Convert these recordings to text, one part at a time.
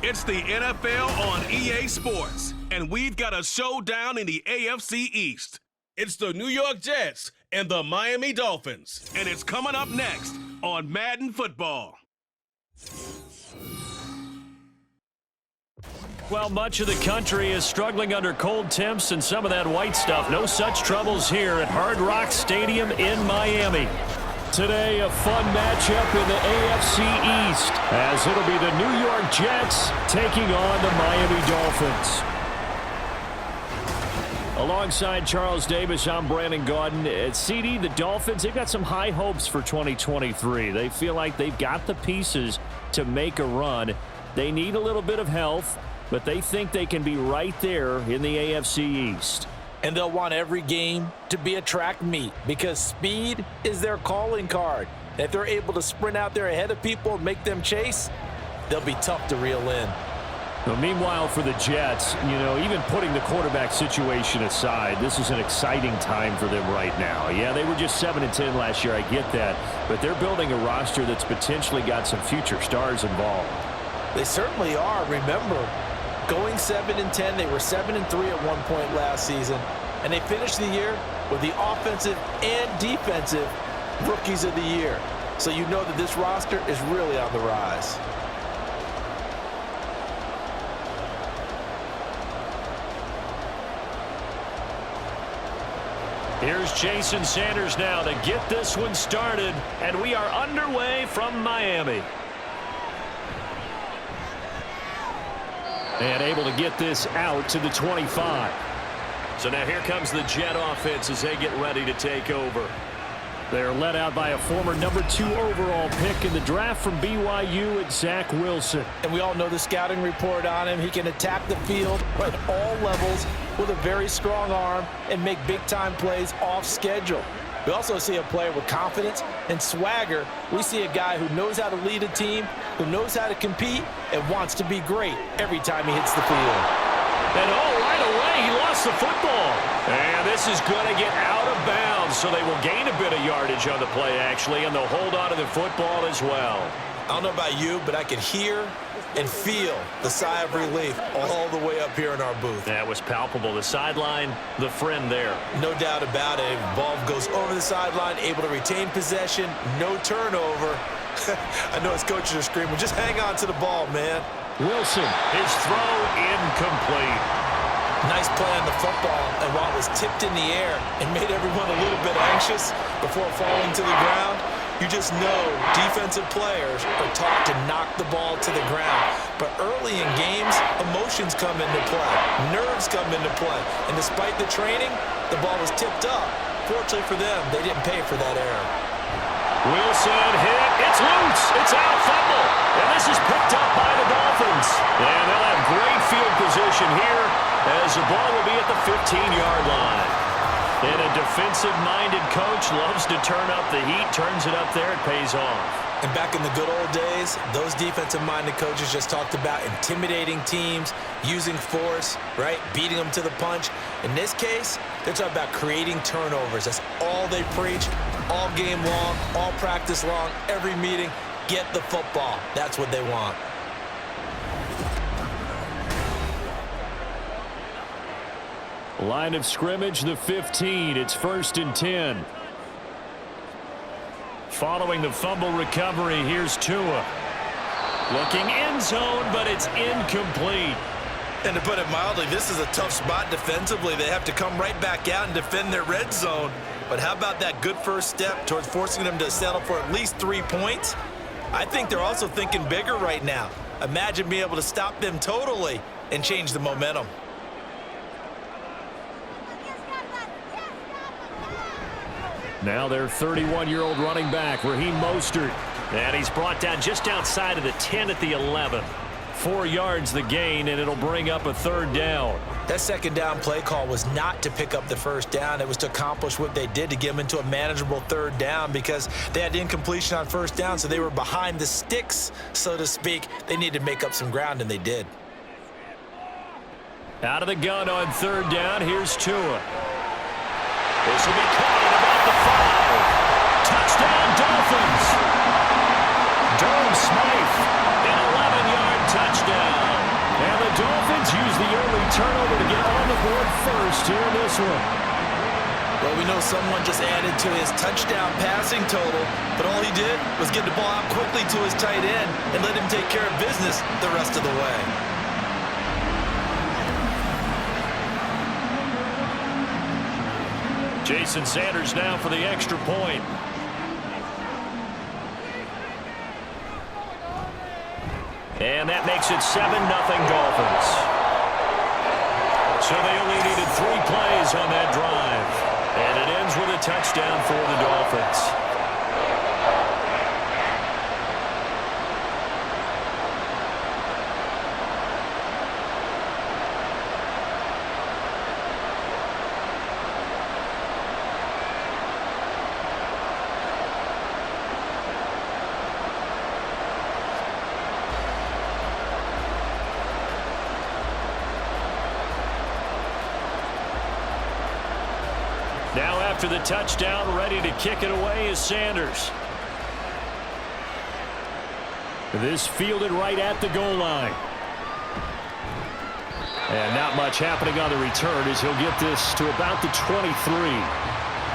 It's the NFL on EA Sports, and we've got a showdown in the AFC East. It's the New York Jets and the Miami Dolphins, and it's coming up next on Madden Football. Well, much of the country is struggling under cold temps and some of that white stuff. No such troubles here at Hard Rock Stadium in Miami. Today, a fun matchup in the AFC East, as it'll be the New York Jets taking on the Miami Dolphins. Alongside Charles Davis, I'm Brandon Gaudin. At CD, the Dolphins, they've got some high hopes for 2023. They feel like they've got the pieces to make a run. They need a little bit of health, but they think they can be right there in the AFC East. And they'll want every game to be a track meet because speed is their calling card. And if they're able to sprint out there ahead of people and make them chase, they'll be tough to reel in. Well, meanwhile, for the Jets, even putting the quarterback situation aside, this is an exciting time for them right now. Yeah, they were just 7-10 last year, I get that, but they're building a roster that's potentially got some future stars involved. They certainly are. Remember, going 7-10, they were 7-3 at one point last season, and they finished the year with the offensive and defensive rookies of the year. So you know that this roster is really on the rise. Here's Jason Sanders now to get this one started, and we are underway from Miami. And able to get this out to the 25. So now here comes the Jet offense as they get ready to take over. They're led out by a former number 2 overall pick in the draft from BYU at Zach Wilson. And we all know the scouting report on him. He can attack the field at all levels with a very strong arm and make big-time plays off schedule. We also see a player with confidence and swagger. We see a guy who knows how to lead a team, who knows how to compete, and wants to be great every time he hits the field. And right away, he lost the football. And this is going to get out of bounds, so they will gain a bit of yardage on the play, actually, and they'll hold on to the football as well. I don't know about you, but I could hear and feel the sigh of relief all the way up here in our booth. That was palpable. The sideline, the friend there. No doubt about it. Ball goes over the sideline, able to retain possession, no turnover. I know his coaches are screaming, just hang on to the ball, man. Wilson, his throw incomplete. Nice play on the football, and while it was tipped in the air and made everyone a little bit anxious before falling to the ground, you just know defensive players are taught to knock the ball to the ground. But early in games, emotions come into play. Nerves come into play. And despite the training, the ball was tipped up. Fortunately for them, they didn't pay for that error. Wilson hit. It's loose. It's out. Fumble. And this is picked up by the Dolphins. And they'll have great field position here as the ball will be at the 15-yard line. And a defensive-minded coach loves to turn up the heat, turns it up there, it pays off. And back in the good old days, those defensive-minded coaches just talked about intimidating teams, using force, right, beating them to the punch. In this case, they're talking about creating turnovers. That's all they preach, all game long, all practice long, every meeting. Get the football. That's what they want. Line of scrimmage, the 15. It's 1st and 10. Following the fumble recovery, here's Tua. Looking end zone, but it's incomplete. And to put it mildly, this is a tough spot defensively. They have to come right back out and defend their red zone. But how about that good first step towards forcing them to settle for at least 3 points? I think they're also thinking bigger right now. Imagine being able to stop them totally and change the momentum. Now their 31-year-old running back, Raheem Mostert. And he's brought down just outside of the 10 at the 11. 4 yards the gain, and it'll bring up a 3rd down. That 2nd down play call was not to pick up the 1st down. It was to accomplish what they did to get them into a manageable 3rd down because they had incompletion on 1st down, so they were behind the sticks, so to speak. They needed to make up some ground, and they did. Out of the gun on 3rd down, here's Tua. This will be caught at about the 5. Touchdown, Dolphins. Durham Smythe, an 11-yard touchdown. first here in this one. Well, we know someone just added to his touchdown passing total, but all he did was get the ball out quickly to his tight end and let him take care of business the rest of the way. Jason Sanders now for the extra point. And that makes it 7-0 Dolphins. So they only needed 3 plays on that drive. And it ends with a touchdown for the Dolphins. Now after the touchdown, ready to kick it away is Sanders. This fielded right at the goal line. And not much happening on the return as he'll get this to about the 23.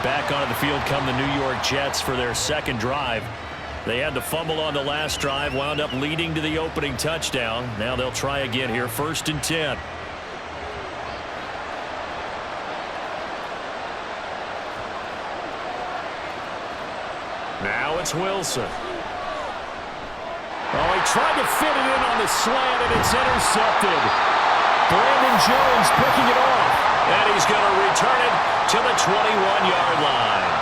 Back onto the field come the New York Jets for their second drive. They had the fumble on the last drive, wound up leading to the opening touchdown. Now they'll try again here, 1st and 10. Now it's Wilson. Oh, he tried to fit it in on the slant, and it's intercepted. Brandon Jones picking it off. And he's going to return it to the 21-yard line.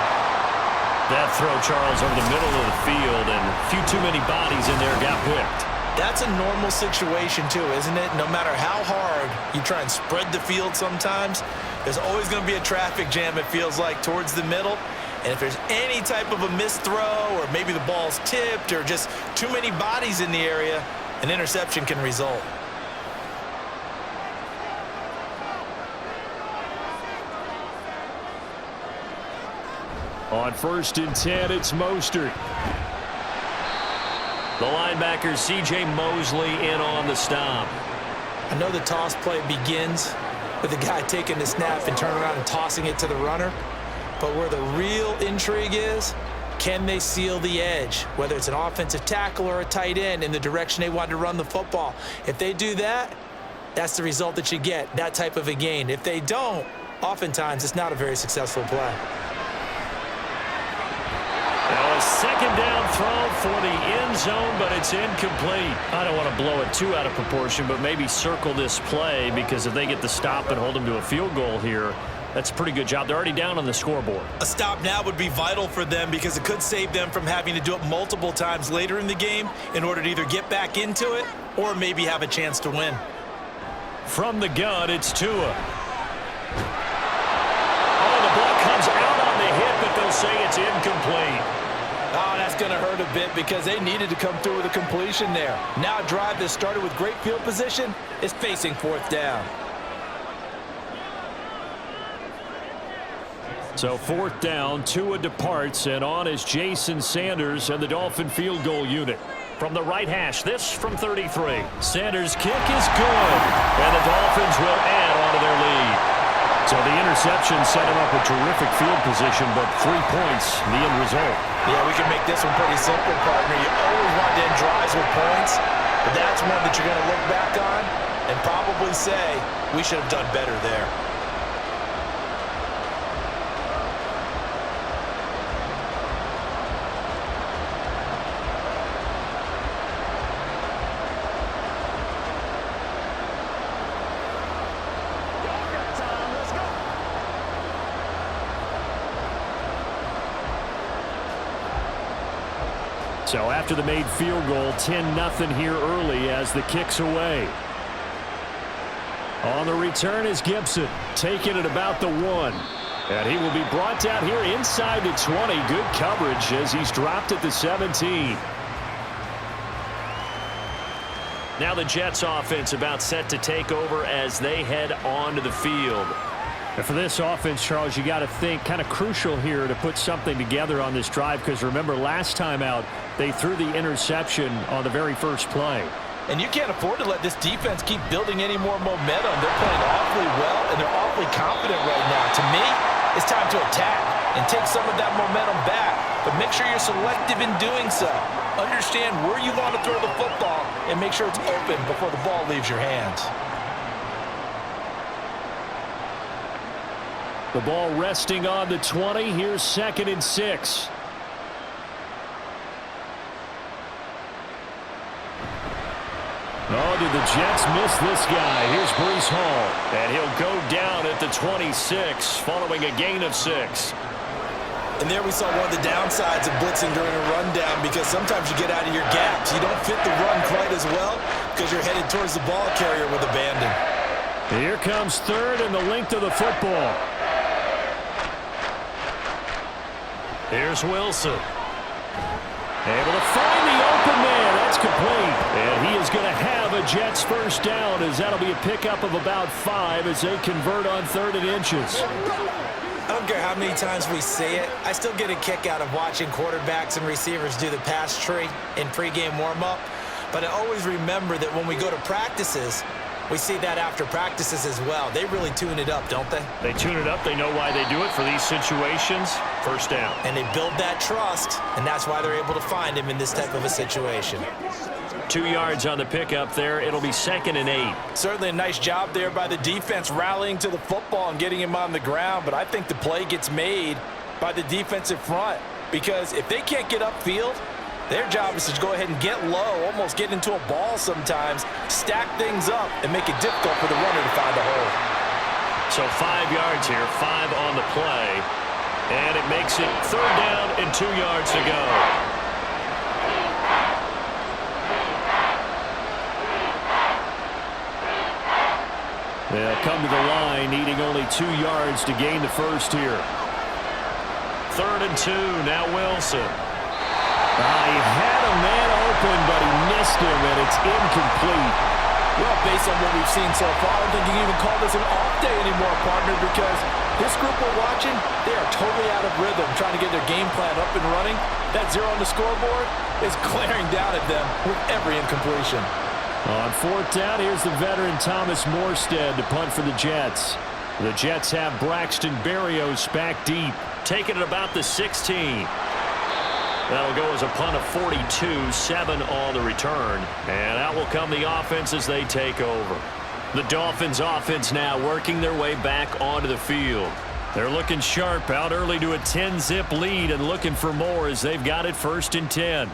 That throw, Charles, over the middle of the field, and a few too many bodies in there got picked. That's a normal situation, too, isn't it? No matter how hard you try and spread the field sometimes, there's always going to be a traffic jam, it feels like, towards the middle. And if there's any type of a missed throw or maybe the ball's tipped or just too many bodies in the area, an interception can result. On 1st and 10, it's Mostert. The linebacker, C.J. Mosley, in on the stop. I know the toss play begins with the guy taking the snap and turning around and tossing it to the runner. But where the real intrigue is, can they seal the edge, whether it's an offensive tackle or a tight end, in the direction they want to run the football? If they do that, that's the result that you get, that type of a gain. If they don't, oftentimes it's not a very successful play. Now a second down throw for the end zone, but it's incomplete. I don't want to blow it too out of proportion, but maybe circle this play, because if they get the stop and hold them to a field goal here, that's a pretty good job. They're already down on the scoreboard. A stop now would be vital for them because it could save them from having to do it multiple times later in the game in order to either get back into it or maybe have a chance to win. From the gun, it's Tua. Oh, the ball comes out on the hit, but they'll say it's incomplete. Oh, that's going to hurt a bit because they needed to come through with a completion there. Now a drive that started with great field position is facing 4th down. So 4th down, Tua departs, and on is Jason Sanders and the Dolphin field goal unit. From the right hash, this from 33. Sanders' kick is good, and the Dolphins will add on to their lead. So the interception set him up a terrific field position, but 3 points, the end result. Yeah, we can make this one pretty simple, partner. You always want to end drives with points, but that's one that you're going to look back on and probably say, we should have done better there. So after the made field goal, 10-0 here early as the kick's away. On the return is Gibson, taking it about the 1. And he will be brought down here inside the 20. Good coverage as he's dropped at the 17. Now the Jets offense about set to take over as they head onto the field. And for this offense, Charles, you got to think kind of crucial here to put something together on this drive, because remember last time out they threw the interception on the very first play. And you can't afford to let this defense keep building any more momentum. They're playing awfully well, and they're awfully confident right now. To me, it's time to attack and take some of that momentum back. But make sure you're selective in doing so. Understand where you want to throw the football and make sure it's open before the ball leaves your hands. The ball resting on the 20. Here's 2nd and 6. Oh, did the Jets miss this guy? Here's Breece Hall. And he'll go down at the 26 following a gain of 6. And there we saw one of the downsides of blitzing during a rundown, because sometimes you get out of your gaps. You don't fit the run quite as well because you're headed towards the ball carrier with abandon. Here comes 3rd and the length of the football. Here's Wilson. Able to find the open man. That's complete. And he is going to have a Jets first down, as that'll be a pickup of about 5 as they convert on 3rd and inches. I don't care how many times we say it, I still get a kick out of watching quarterbacks and receivers do the pass tree in pregame warm-up. But I always remember that when we go to practices, we see that after practices as well. They really tune it up, don't they? They tune it up. They know why they do it for these situations. First down. And they build that trust, and that's why they're able to find him in this type of a situation. 2 yards on the pickup there. It'll be 2nd and 8. Certainly a nice job there by the defense rallying to the football and getting him on the ground, but I think the play gets made by the defensive front, because if they can't get upfield, their job is to go ahead and get low, almost get into a ball sometimes, stack things up, and make it difficult for the runner to find a hole. So 5 yards here, 5 on the play, and it makes it 3rd down and 2 yards to go. They'll come to the line, needing only 2 yards to gain the first here. 3rd and 2, now Wilson. He had a man open, but he missed him, and it's incomplete. Well, based on what we've seen so far, I don't think you can even call this an off day anymore, partner, because this group we're watching, they are totally out of rhythm, trying to get their game plan up and running. That 0 on the scoreboard is glaring down at them with every incompletion. On 4th down, here's the veteran Thomas Morstead to punt for the Jets. The Jets have Braxton Berrios back deep, taking it about the 16. That'll go as a punt of 42, 7 on the return. And out will come the offense as they take over. The Dolphins offense now working their way back onto the field. They're looking sharp, out early to a 10-zip lead and looking for more as they've got it 1st and 10.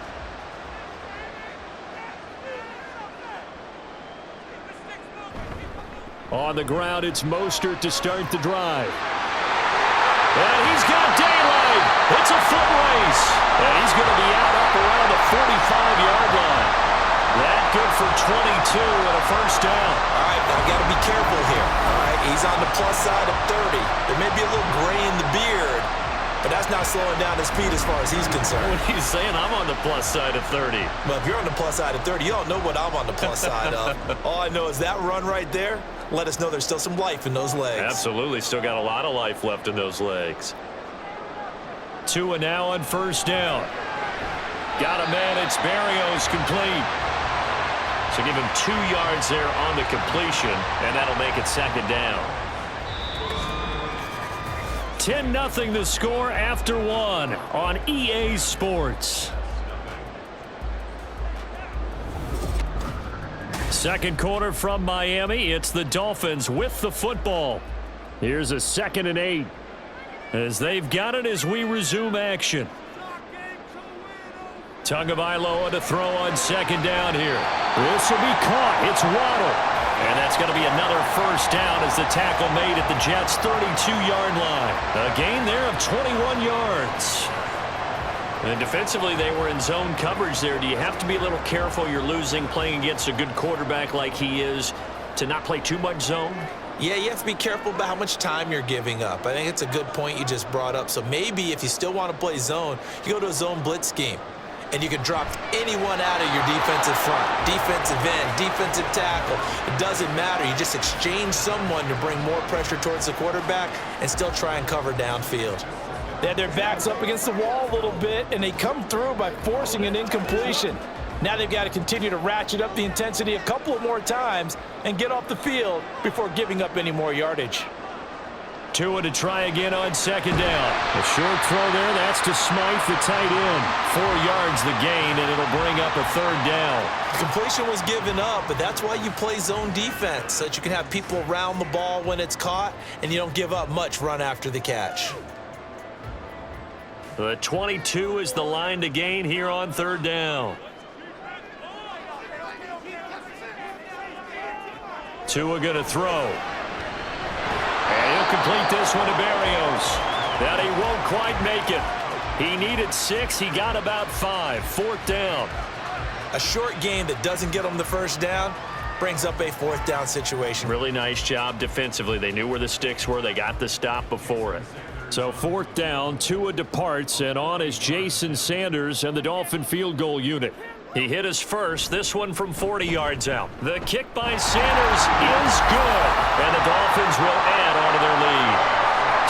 On the ground, it's Mostert to start the drive. And he's got daylight. It's a foot race. And he's going to be up around the 45-yard line. That good for 22 and a first down. All right, now got to be careful here. All right, he's on the plus side of 30. There may be a little gray in the beard, but that's not slowing down his speed as far as he's concerned. What are you saying? I'm on the plus side of 30. Well, if you're on the plus side of 30, you don't know what I'm on the plus side of. All I know is that run right there let us know there's still some life in those legs. Absolutely. Still got a lot of life left in those legs. 2 and now on 1st down. Got a man. It's Berrios complete. So give him 2 yards there on the completion, and that'll make it 2nd down. 10-0 the score after 1 on EA Sports. Second quarter from Miami. It's the Dolphins with the football. Here's a 2nd and 8 as they've got it as we resume action. Tagovailoa to throw on 2nd down here. This will be caught. It's Waddle. And that's going to be another first down as the tackle made at the Jets' 32-yard line. A gain there of 21 yards. And defensively, they were in zone coverage there. Do you have to be a little careful? You're losing playing against a good quarterback like he is to not play too much zone? Yeah, you have to be careful about how much time you're giving up. I think it's a good point you just brought up. So maybe if you still want to play zone, you go to a zone blitz scheme. And you can drop anyone out of your defensive front, defensive end, defensive tackle. It doesn't matter. You just exchange someone to bring more pressure towards the quarterback and still try and cover downfield. They had their backs up against the wall a little bit, and they come through by forcing an incompletion. Now they've got to continue to ratchet up the intensity a couple of more times and get off the field before giving up any more yardage. Tua to try again on second down. A short throw there. That's to Smythe, the tight end. 4 yards the gain, and it'll bring up a third down. Completion was given up, but that's why you play zone defense, so that you can have people around the ball when it's caught, and you don't give up much run after the catch. The 22 is the line to gain here on third down. Tua going to throw. And he'll complete this one to Berrios. That he won't quite make it. He needed 6. He got about 5. Fourth down. A short game that doesn't get them the first down brings up a fourth down situation. Really nice job defensively. They knew where the sticks were. They got the stop before it. So fourth down, Tua departs, and on is Jason Sanders and the Dolphin field goal unit. He hit his first, this one from 40 yards out. The kick by Sanders is good, and the Dolphins will add on to their lead.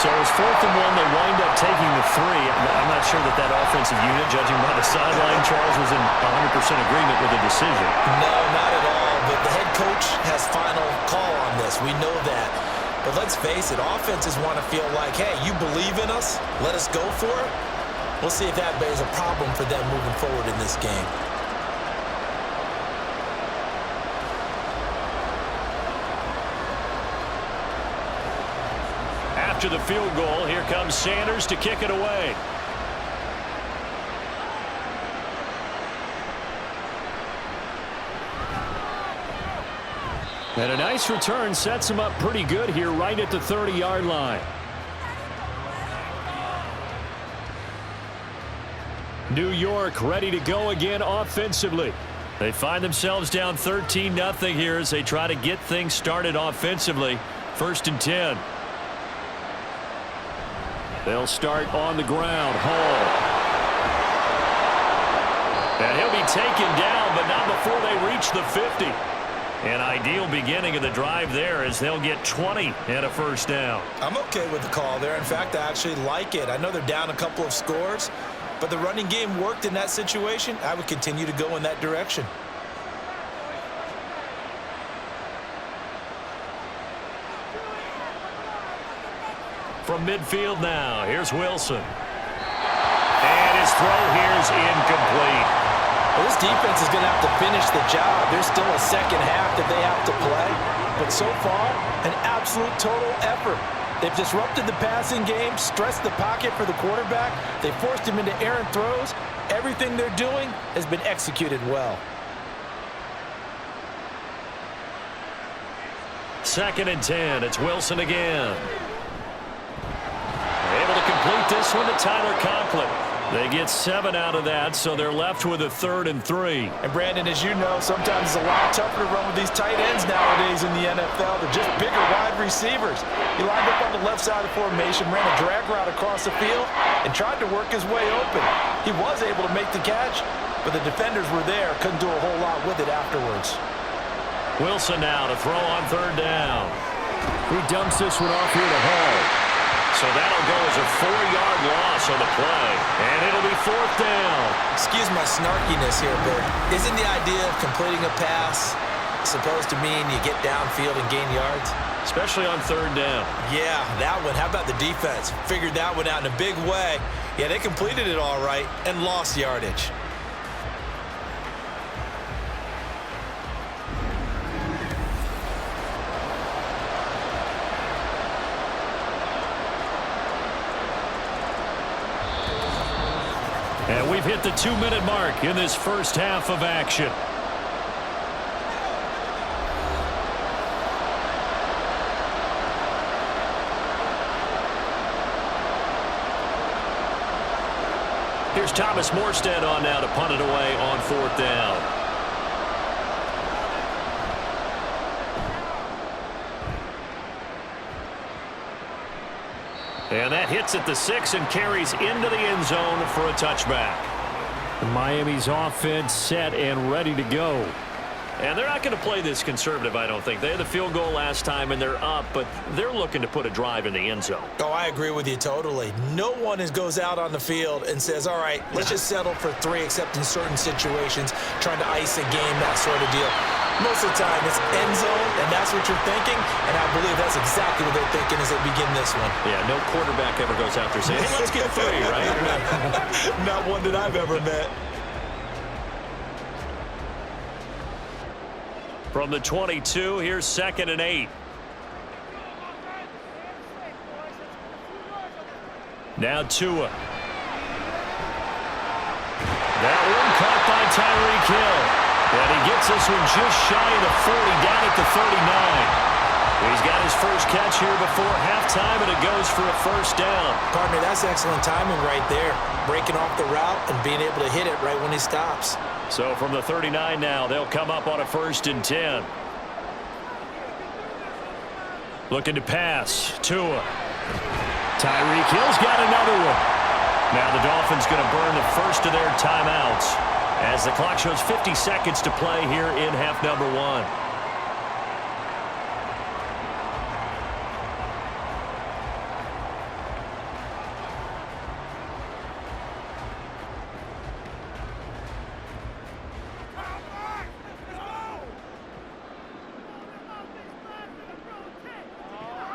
So it was 4th and 1. They wind up taking the 3. I'm not sure that offensive unit, judging by the sideline, Charles, was in 100% agreement with the decision. No, not at all, but the head coach has final call on this. We know that. But let's face it, offenses want to feel like, hey, you believe in us, let us go for it. We'll see if that is a problem for them moving forward in this game. After the field goal, here comes Sanders to kick it away. And a nice return sets him up pretty good here right at the 30-yard line. New York ready to go again offensively. They find themselves down 13-0 here as they try to get things started offensively. 1st and 10. They'll start on the ground. Hall. And he'll be taken down, but not before they reach the 50. An ideal beginning of the drive there as they'll get 20 and a first down. I'm okay with the call there. In fact, I actually like it. I know they're down a couple of scores, but the running game worked in that situation. I would continue to go in that direction. From midfield now, here's Wilson. And his throw here is incomplete. Well, this defense is going to have to finish the job. There's still a second half that they have to play. But so far, an absolute total effort. They've disrupted the passing game, stressed the pocket for the quarterback. They forced him into errant throws. Everything they're doing has been executed well. 2nd and 10. It's Wilson again. Able to complete this one to Tyler Conklin. They get 7 out of that, so they're left with a 3rd and 3. And Brandon, as you know, sometimes it's a lot tougher to run with these tight ends nowadays in the NFL. They're just bigger wide receivers. He lined up on the left side of the formation, ran a drag route across the field, and tried to work his way open. He was able to make the catch, but the defenders were there, couldn't do a whole lot with it afterwards. Wilson now to throw on 3rd down. He dumps this one off here to Hall. So that'll go as a 4-yard loss on the play. And it'll be 4th down. Excuse my snarkiness here, but isn't the idea of completing a pass supposed to mean you get downfield and gain yards? Especially on 3rd down. Yeah, that one. How about the defense? Figured that one out in a big way. Yeah, they completed it all right and lost yardage. And we've hit the 2-minute mark in this first half of action. Here's Thomas Morstead on now to punt it away on 4th down. And that hits at the 6 and carries into the end zone for a touchback. Miami's offense set and ready to go. And they're not going to play this conservative, I don't think. They had the field goal last time, and they're up, but they're looking to put a drive in the end zone. Oh, I agree with you totally. No one goes out on the field and says, all right, let's just settle for 3, except in certain situations, trying to ice a game, that sort of deal. Most of the time, it's end zone, and that's what you're thinking, and I believe that's exactly what they're thinking as they begin this one. Yeah, no quarterback ever goes out there saying, hey, let's get 3, right? Not one that I've ever met. From the 22, here's 2nd and 8. Now Tua. That one caught by Tyreek Hill. And he gets this one just shy of the 40, down at the 39. He's got his first catch here before halftime, and it goes for a first down. Partner, that's excellent timing right there. Breaking off the route and being able to hit it right when he stops. So from the 39 now, they'll come up on a 1st and 10. Looking to pass. Tua. Tyreek Hill's got another one. Now the Dolphins going to burn the first of their timeouts as the clock shows 50 seconds to play here in half number 1.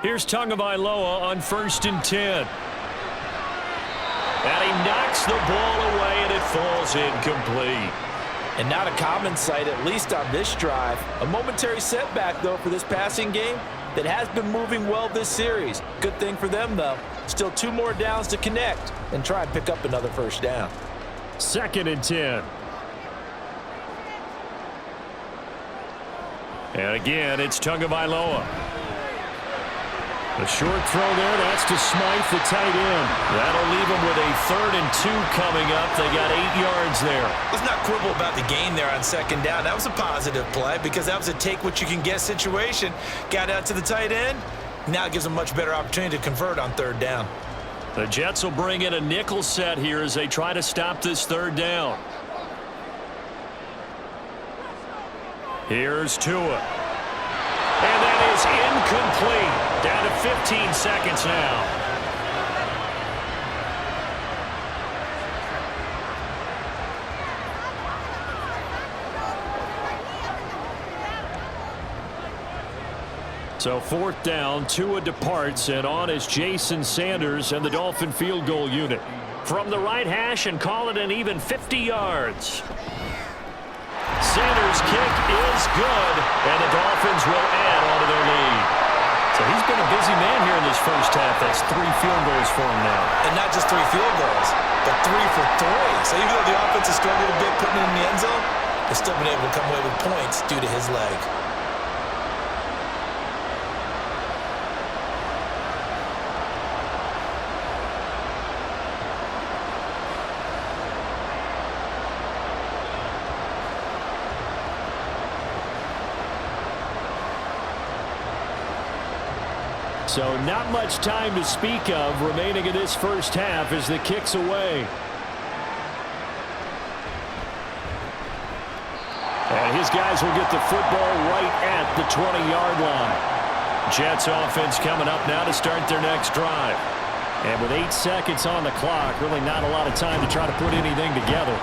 Here's Tagovailoa on 1st and 10. And he knocks the ball away, and it falls incomplete. And not a common sight, at least on this drive. A momentary setback, though, for this passing game that has been moving well this series. Good thing for them, though. Still 2 more downs to connect and try and pick up another first down. 2nd and 10. And again, it's Tagovailoa. A short throw there, that's to Smythe, the tight end. That'll leave them with a 3rd and 2 coming up. They got 8 yards there. Let's not quibble about the gain there on 2nd down. That was a positive play because that was a take-what-you-can-get situation. Got out to the tight end. Now it gives them a much better opportunity to convert on 3rd down. The Jets will bring in a nickel set here as they try to stop this 3rd down. Here's Tua. And that is incomplete. Down to 15 seconds now. So 4th down, Tua departs, and on is Jason Sanders and the Dolphin field goal unit. From the right hash and call it an even 50 yards. Sanders' kick is good, and the Dolphins will add on to their lead. So he's been a busy man here in this first half. That's 3 field goals for him now. And not just 3 field goals, but 3 for 3. So even though the offense has struggled a bit putting it in the end zone, they've still been able to come away with points due to his leg. So not much time to speak of remaining in this first half as the kick's away. And his guys will get the football right at the 20-yard line. Jets offense coming up now to start their next drive. And with 8 seconds on the clock, really not a lot of time to try to put anything together.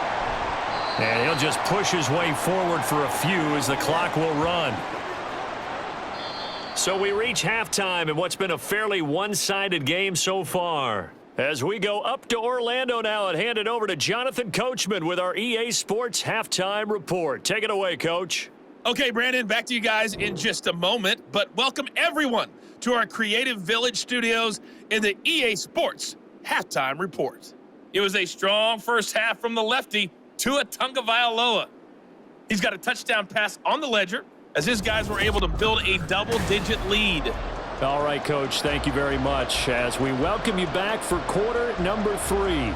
And he'll just push his way forward for a few as the clock will run. So we reach halftime in what's been a fairly one-sided game so far. As we go up to Orlando now and hand it over to Jonathan Coachman with our EA Sports Halftime Report. Take it away, Coach. Okay, Brandon, back to you guys in just a moment, but welcome everyone to our Creative Village studios in the EA Sports Halftime Report. It was a strong first half from the lefty, Tua Tagovailoa. He's got a touchdown pass on the ledger, as his guys were able to build a double-digit lead. All right, Coach, thank you very much as we welcome you back for quarter number 3.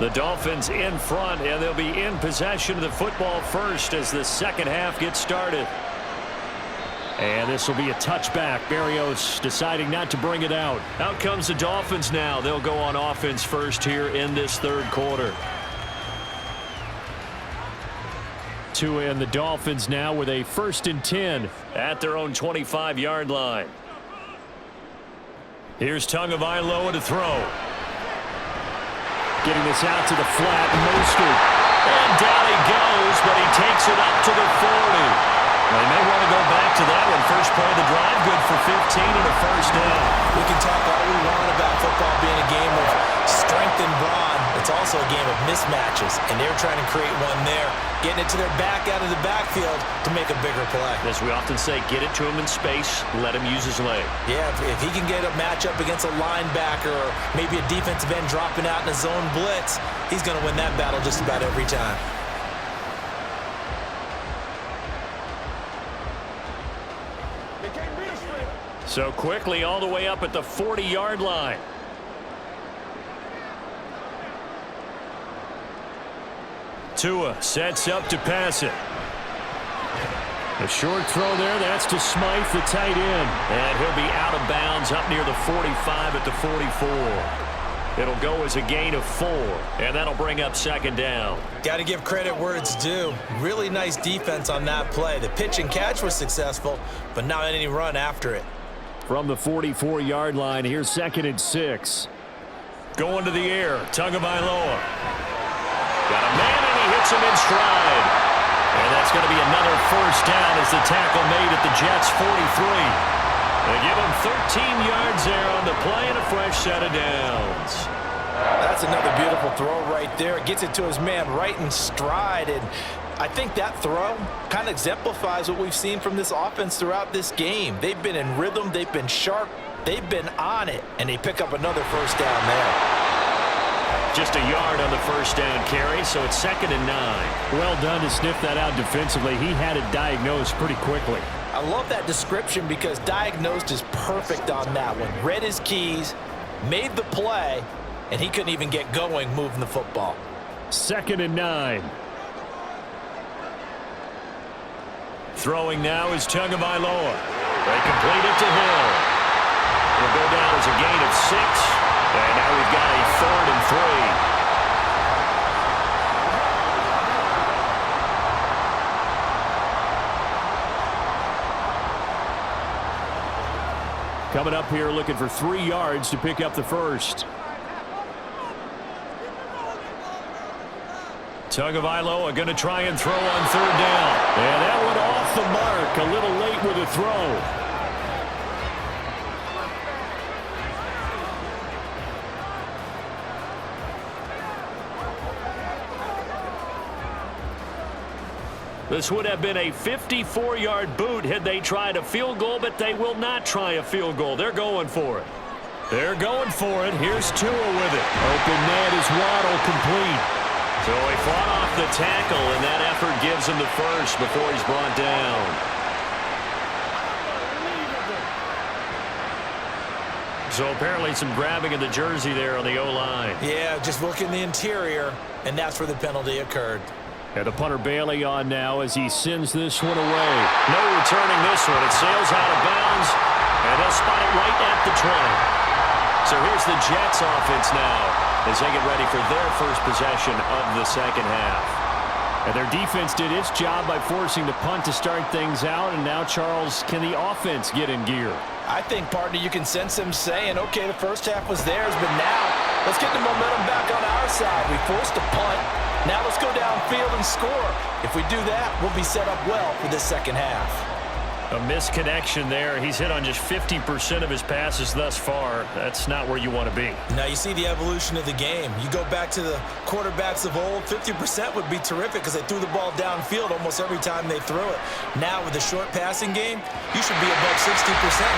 The Dolphins in front, and they'll be in possession of the football first as the second half gets started. And this will be a touchback. Berrios deciding not to bring it out. Out comes the Dolphins now. They'll go on offense first here in this third quarter. Tua and the Dolphins now with a 1st and 10 at their own 25-yard line. Here's Tagovailoa to throw. Getting this out to the flat, Mostert. And down he goes, but he takes it up to the 40. They may want to go back to that one. First play of the drive, good for 15 and a first down. We can talk all we want about football being a game of strength and brawn. It's also a game of mismatches, and they're trying to create one there, getting it to their back out of the backfield to make a bigger play. As we often say, get it to him in space, let him use his leg. Yeah, if he can get a matchup against a linebacker or maybe a defensive end dropping out in a zone blitz, he's going to win that battle just about every time. So quickly all the way up at the 40-yard line. Tua sets up to pass it. A short throw there. That's to Smythe, the tight end. And he'll be out of bounds up near the 45 at the 44. It'll go as a gain of 4, and that'll bring up second down. Got to give credit where it's due. Really nice defense on that play. The pitch and catch was successful, but not any run after it. From the 44-yard line, here's 2nd and 6. Going to the air, Tagovailoa. Got a man, and he hits him in stride. And that's going to be another first down as the tackle made at the Jets' 43. They give him 13 yards there on the play and a fresh set of downs. That's another beautiful throw right there. Gets it to his man right in stride, and I think that throw kind of exemplifies what we've seen from this offense throughout this game. They've been in rhythm, they've been sharp, they've been on it, and they pick up another first down there. Just a yard on the first down carry, so it's 2nd and 9. Well done to sniff that out defensively. He had it diagnosed pretty quickly. I love that description because diagnosed is perfect on that one. Read his keys, made the play, and he couldn't even get going moving the football. 2nd and 9. Throwing now is Tagovailoa. They complete it to Hill. Will go down as a gain of 6. And now we've got a 3rd and 3. Coming up here looking for 3 yards to pick up the first. Tagovailoa going to try and throw on 3rd down. And that went off the mark. A little late with a throw. This would have been a 54-yard boot had they tried a field goal, but they will not try a field goal. They're going for it. They're going for it. Here's Tua with it. Open net is Waddle complete. So he fought off the tackle, and that effort gives him the first before he's brought down. So apparently some grabbing of the jersey there on the O-line. Yeah, just look in the interior, and that's where the penalty occurred. And the punter Bailey on now as he sends this one away. No returning this one. It sails out of bounds, and they'll spot it right at the 20. So here's the Jets offense now as they get ready for their first possession of the second half. And their defense did its job by forcing the punt to start things out, and now, Charles, can the offense get in gear? I think, partner, you can sense them saying, okay, the first half was theirs, but now let's get the momentum back on our side. We forced a punt. Now let's go downfield and score. If we do that, we'll be set up well for this second half. A misconnection there. He's hit on just 50% of his passes thus far. That's not where you want to be. Now you see the evolution of the game. You go back to the quarterbacks of old, 50% would be terrific because they threw the ball downfield almost every time they threw it. Now with the short passing game, you should be above 60%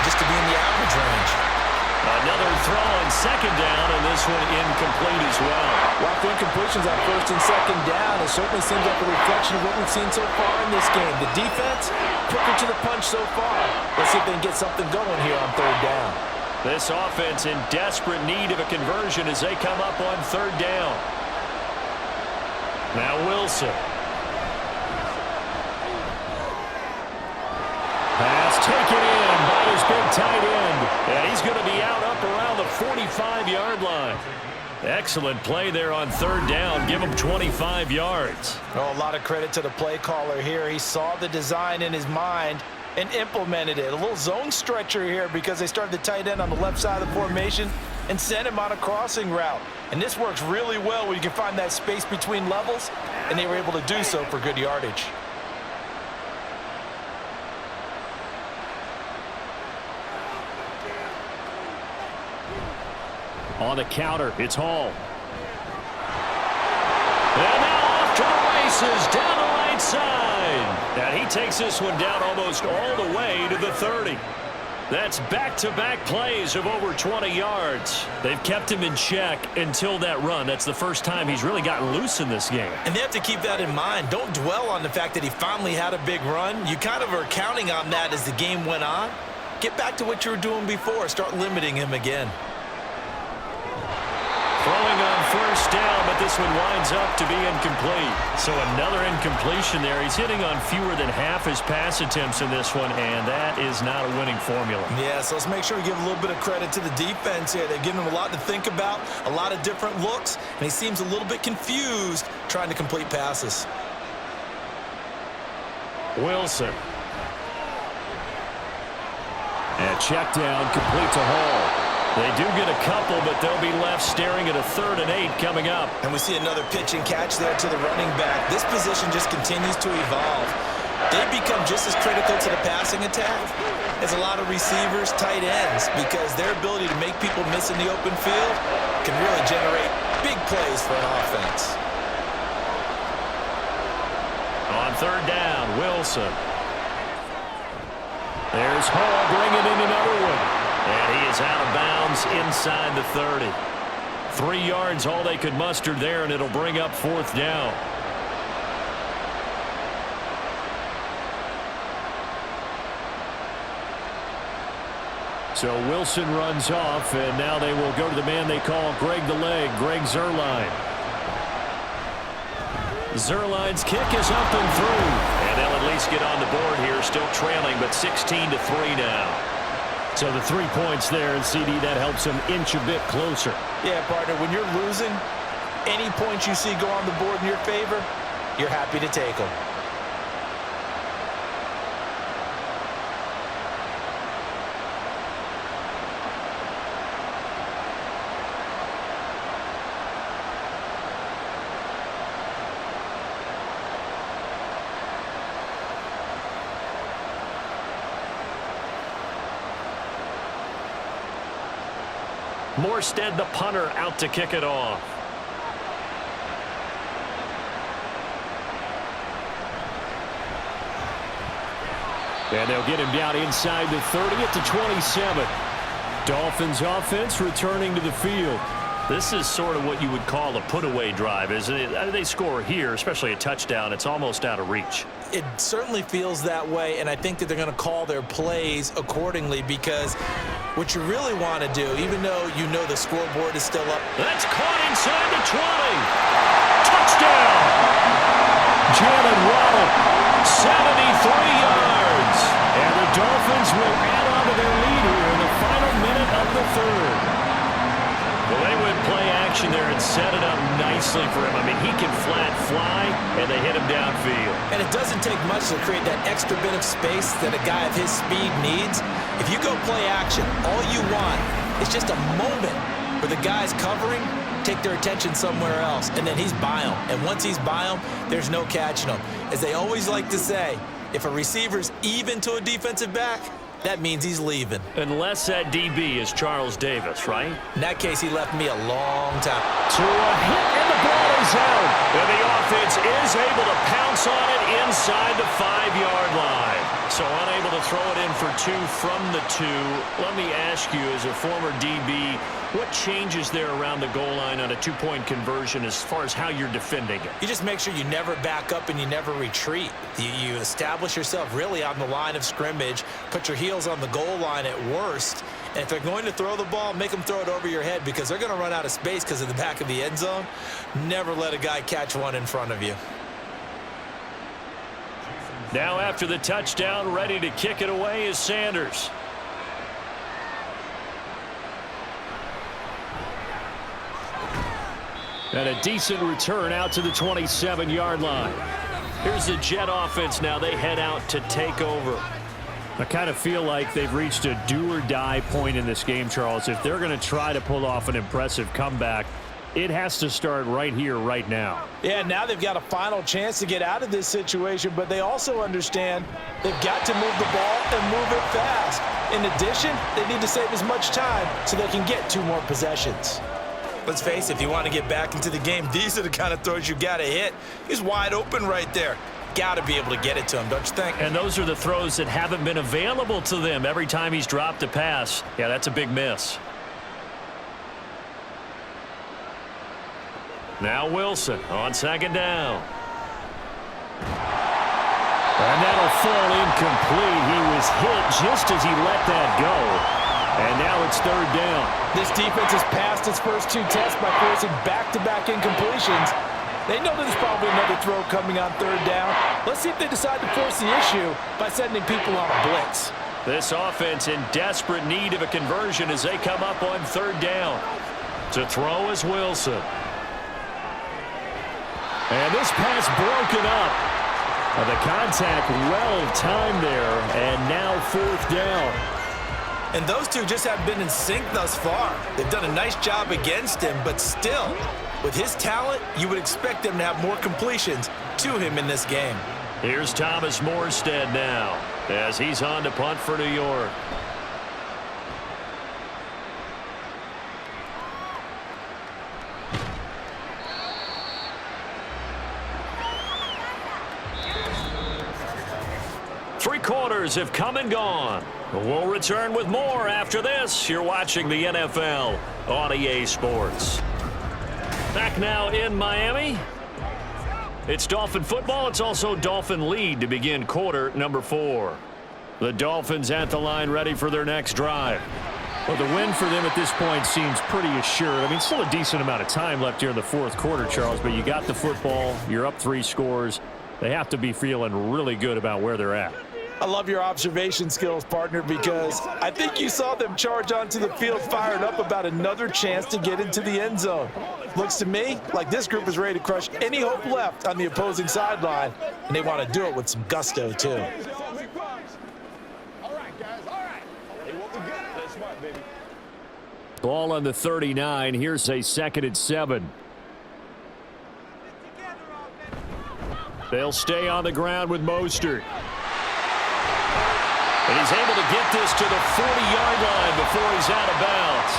just to be in the average range. Another throw on second down, and this one incomplete as well. While the incompletions on first and second down, it certainly seems like a reflection of what we've seen so far in this game. The defense, quicker to the punch so far. Let's see if they can get something going here on 3rd down. This offense in desperate need of a conversion as they come up on 3rd down. Now Wilson. Pass taken in by his big tight end. And he's going to be out up around the 45-yard line. Excellent play there on third down. Give him 25 yards. Oh, a lot of credit to the play caller here. He saw the design in his mind and implemented it. A little zone stretcher here because they started the tight end on the left side of the formation and sent him on a crossing route. And this works really well when you can find that space between levels, and they were able to do so for good yardage. On the counter, it's Hall. And now off to the races, down the right side. And he takes this one down almost all the way to the 30. That's back-to-back plays of over 20 yards. They've kept him in check until that run. That's the first time he's really gotten loose in this game. And they have to keep that in mind. Don't dwell on the fact that he finally had a big run. You kind of are counting on that as the game went on. Get back to what you were doing before. Start limiting him again. Throwing on first down, but this one winds up to be incomplete. So another incompletion there. He's hitting on fewer than half his pass attempts in this one, and that is not a winning formula. Yeah, so let's make sure we give a little bit of credit to the defense here. They've given him a lot to think about, a lot of different looks, and he seems a little bit confused trying to complete passes. Wilson. And check down, complete to Hall. They do get a couple, but they'll be left staring at a 3rd and 8 coming up. And we see another pitch and catch there to the running back. This position just continues to evolve. They become just as critical to the passing attack as a lot of receivers, tight ends, because their ability to make people miss in the open field can really generate big plays for an offense. On third down, Wilson. There's Hall bringing in another one. And he is out of bounds inside the 30. 3 yards all they could muster there, and it'll bring up 4th down. So Wilson runs off, and now they will go to the man they call Greg the Leg, Greg Zuerlein. Zuerlein's kick is up and through. And they'll at least get on the board here, still trailing, but 16-3 now. So the 3 points there, and CD, that helps him inch a bit closer. Yeah, partner, when you're losing, any points you see go on the board in your favor, you're happy to take them. Morstead, the punter, out to kick it off. And they'll get him down inside the 30 at the 27. Dolphins offense returning to the field. This is sort of what you would call a put-away drive, isn't it? They score here, especially a touchdown. It's almost out of reach. It certainly feels that way, and I think that they're going to call their plays accordingly because what you really want to do, even though you know the scoreboard is still up. That's caught inside the 20. Touchdown! Jalen Waddle, 73 yards. And the Dolphins will add on to their lead here in the final minute of the 3rd. Well, they would play action there and set it up nicely for him. I mean, he can flat fly, and they hit him downfield. And it doesn't take much to create that extra bit of space that a guy of his speed needs. If you go play action, all you want is just a moment where the guys covering take their attention somewhere else, and then he's by him. And once he's by him, there's no catching him. As they always like to say, if a receiver's even to a defensive back, that means he's leaving. Unless that DB is Charles Davis, right? In that case, he left me a long time. To a hit, and the ball is out. And the offense is able to pounce on it inside the 5-yard line. So unable to throw it in for 2 from the 2. Let me ask you, as a former DB, what changes there around the goal line on a 2-point conversion as far as how you're defending it? You just make sure you never back up and you never retreat. You establish yourself really on the line of scrimmage, put your heels on the goal line at worst, and if they're going to throw the ball, make them throw it over your head because they're going to run out of space because of the back of the end zone. Never let a guy catch one in front of you. Now after the touchdown, ready to kick it away is Sanders. And a decent return out to the 27-yard line. Here's the Jet offense now. They head out to take over. I kind of feel like they've reached a do-or-die point in this game, Charles. If they're going to try to pull off an impressive comeback, it has to start right here, right now. Yeah, now they've got a final chance to get out of this situation, but they also understand they've got to move the ball and move it fast. In addition, they need to save as much time so they can get 2 more possessions. Let's face it, if you want to get back into the game, these are the kind of throws you got to hit. He's wide open right there. Got to be able to get it to him, don't you think? And those are the throws that haven't been available to them every time he's dropped a pass. Yeah, that's a big miss. Now Wilson on 2nd down. And that'll fall incomplete. He was hit just as he let that go. And now it's 3rd down. This defense has passed its first 2 tests by forcing back-to-back incompletions. They know there's probably another throw coming on 3rd down. Let's see if they decide to force the issue by sending people on a blitz. This offense in desperate need of a conversion as they come up on 3rd down. To throw is Wilson. And this pass broken up. The contact well-timed there, and now 4th down. And those two just haven't been in sync thus far. They've done a nice job against him, but still, with his talent, you would expect them to have more completions to him in this game. Here's Thomas Morstead now as he's on to punt for New York. Three quarters have come and gone. We'll return with more after this. You're watching the NFL on EA Sports. Back now in Miami. It's Dolphin football. It's also Dolphin lead to begin quarter number 4. The Dolphins at the line ready for their next drive. Well, the win for them at this point seems pretty assured. I mean, still a decent amount of time left here in the 4th quarter, Charles, but you got the football. You're up 3 scores. They have to be feeling really good about where they're at. I love your observation skills, partner, because I think you saw them charge onto the field fired up about another chance to get into the end zone. Looks to me like this group is ready to crush any hope left on the opposing sideline, and they want to do it with some gusto, too. Ball on the 39. Here's a 2nd and 7. They'll stay on the ground with Mostert. And he's able to get this to the 40-yard line before he's out of bounds.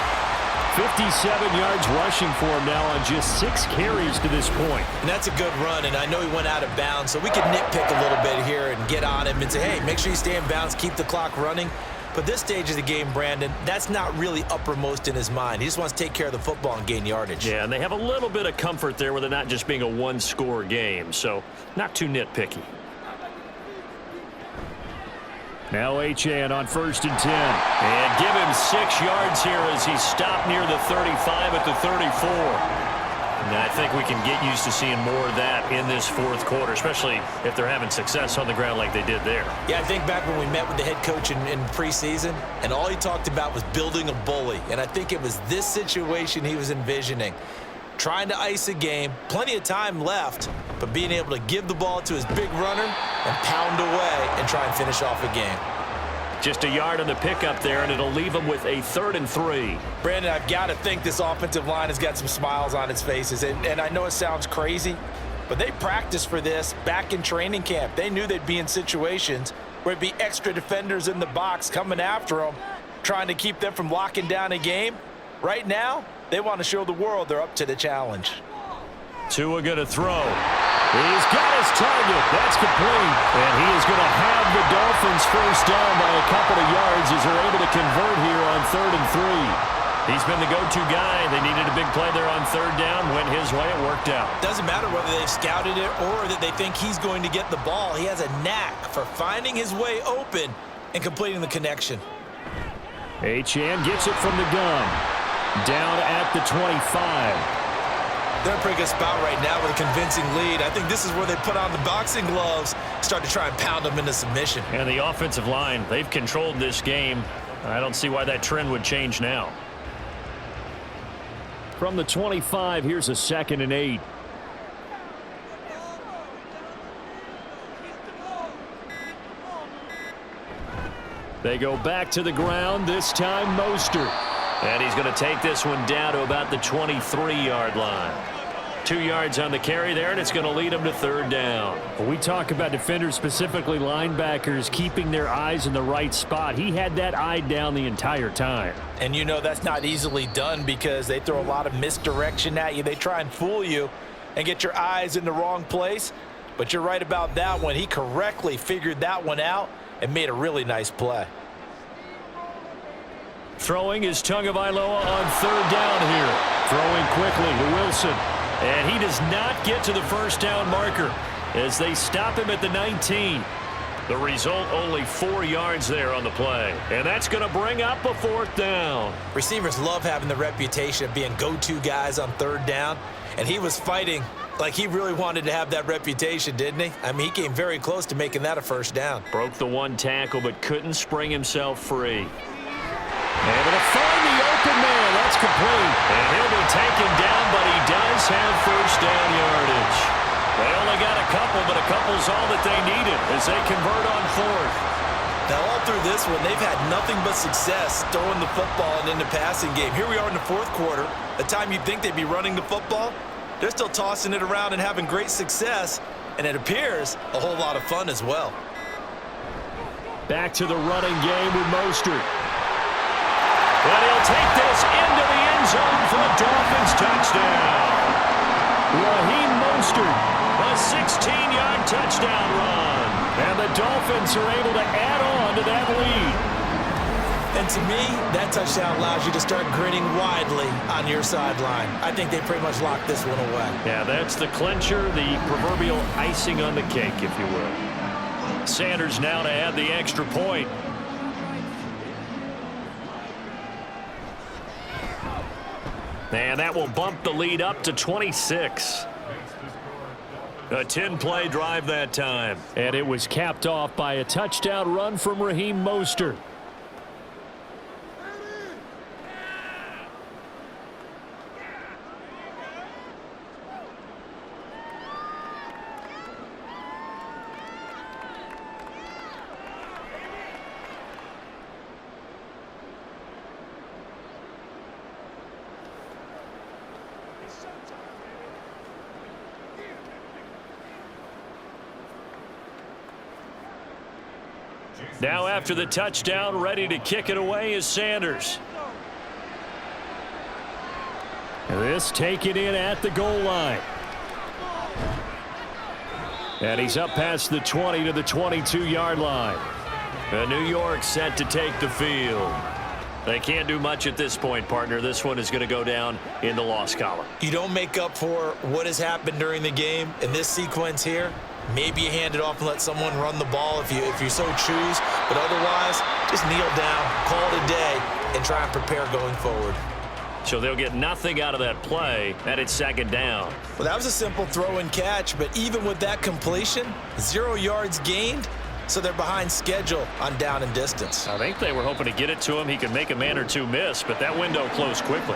57 yards rushing for him now on just 6 carries to this point. And that's a good run, and I know he went out of bounds, so we can nitpick a little bit here and get on him and say, hey, make sure you stay in bounds, keep the clock running. But this stage of the game, Brandon, that's not really uppermost in his mind. He just wants to take care of the football and gain yardage. Yeah, and they have a little bit of comfort there with it not just being a 1-score game, so not too nitpicky. Now Achane on 1st and 10. And give him 6 yards here as he stopped near the 35 at the 34. And I think we can get used to seeing more of that in this 4th quarter, especially if they're having success on the ground like they did there. Yeah, I think back when we met with the head coach in preseason, and all he talked about was building a bully. And I think it was this situation he was envisioning. Trying to ice a game, plenty of time left, but being able to give the ball to his big runner and pound away and try and finish off a game. Just a yard on the pickup there, and it'll leave him with a 3rd and 3. Brandon, I've got to think this offensive line has got some smiles on its faces, and I know it sounds crazy, but they practiced for this back in training camp. They knew they'd be in situations where there'd be extra defenders in the box coming after them, trying to keep them from locking down a game. Right now, they want to show the world they're up to the challenge. Tua going to throw. He's got his target. That's complete. And he is going to have the Dolphins first down by a couple of yards as they're able to convert here on 3rd and 3. He's been the go-to guy. They needed a big play there on 3rd down. Went his way. It worked out. Doesn't matter whether they've scouted it or that they think he's going to get the ball. He has a knack for finding his way open and completing the connection. Achane gets it from the gun. Down at the 25. They're in a pretty good spot right now with a convincing lead. I think this is where they put on the boxing gloves, start to try and pound them into submission. And the offensive line, they've controlled this game. I don't see why that trend would change now. From the 25, here's a 2nd and 8. They go back to the ground, this time Mostert. And he's going to take this one down to about the 23-yard line. 2 yards on the carry there, and it's going to lead them to 3rd down. When we talk about defenders, specifically linebackers, keeping their eyes in the right spot, he had that eye down the entire time. And you know that's not easily done because they throw a lot of misdirection at you. They try and fool you and get your eyes in the wrong place. But you're right about that one. He correctly figured that one out and made a really nice play. Throwing is Tagovailoa on 3rd down here. Throwing quickly to Wilson. And he does not get to the first down marker as they stop him at the 19. The result, only 4 yards there on the play. And that's going to bring up a 4th down. Receivers love having the reputation of being go-to guys on 3rd down. And he was fighting like he really wanted to have that reputation, didn't he? I mean, he came very close to making that a first down. Broke the 1 tackle but couldn't spring himself free. Able to find the open man. That's complete. And he'll be taken down, but he does have first down yardage. They only got a couple, but a couple's all that they needed as they convert on 4th. Now, all through this one, they've had nothing but success throwing the football and in the passing game. Here we are in the 4th quarter. The time you'd think they'd be running the football, they're still tossing it around and having great success. And it appears a whole lot of fun as well. Back to the running game with Mostert. But he'll take this into the end zone for the Dolphins touchdown. Raheem Mostert, a 16-yard touchdown run. And the Dolphins are able to add on to that lead. And to me, that touchdown allows you to start grinning widely on your sideline. I think they pretty much locked this one away. Yeah, that's the clincher, the proverbial icing on the cake, if you will. Sanders now to add the extra point. And that will bump the lead up to 26. A 10-play drive that time. And it was capped off by a touchdown run from Raheem Mostert. Now after the touchdown, ready to kick it away is Sanders. This taken in at the goal line. And he's up past the 20 to the 22-yard line. And New York set to take the field. They can't do much at this point, partner. This one is going to go down in the loss column. You don't make up for what has happened during the game in this sequence here. Maybe you hand it off and let someone run the ball if you so choose. But otherwise, just kneel down, call it a day, and try and prepare going forward. So they'll get nothing out of that play, and it's second down. Well, that was a simple throw and catch, but even with that completion, 0 yards gained, so they're behind schedule on down and distance. I think they were hoping to get it to him. He could make a man or two miss, but that window closed quickly.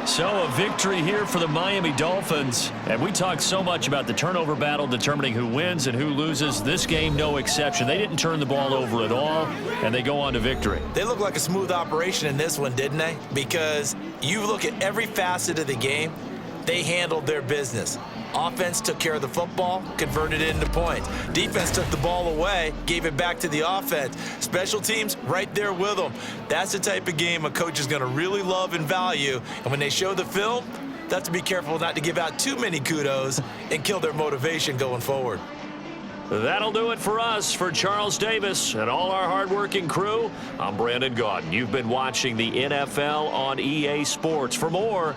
So a victory here for the Miami Dolphins. And we talked so much about the turnover battle determining who wins and who loses. This game, no exception. They didn't turn the ball over at all, and they go on to victory. They look like a smooth operation in this one, didn't they? Because you look at every facet of the game, they handled their business. Offense took care of the football, converted it into points. Defense took the ball away, gave it back to the offense. Special teams, right there with them. That's the type of game a coach is going to really love and value. And when they show the film, They'll have to be careful not to give out too many kudos and kill their motivation going forward. That'll do it for us. For Charles Davis and all our hardworking crew, I'm Brandon Gaudin. You've been watching the NFL on EA Sports. For more,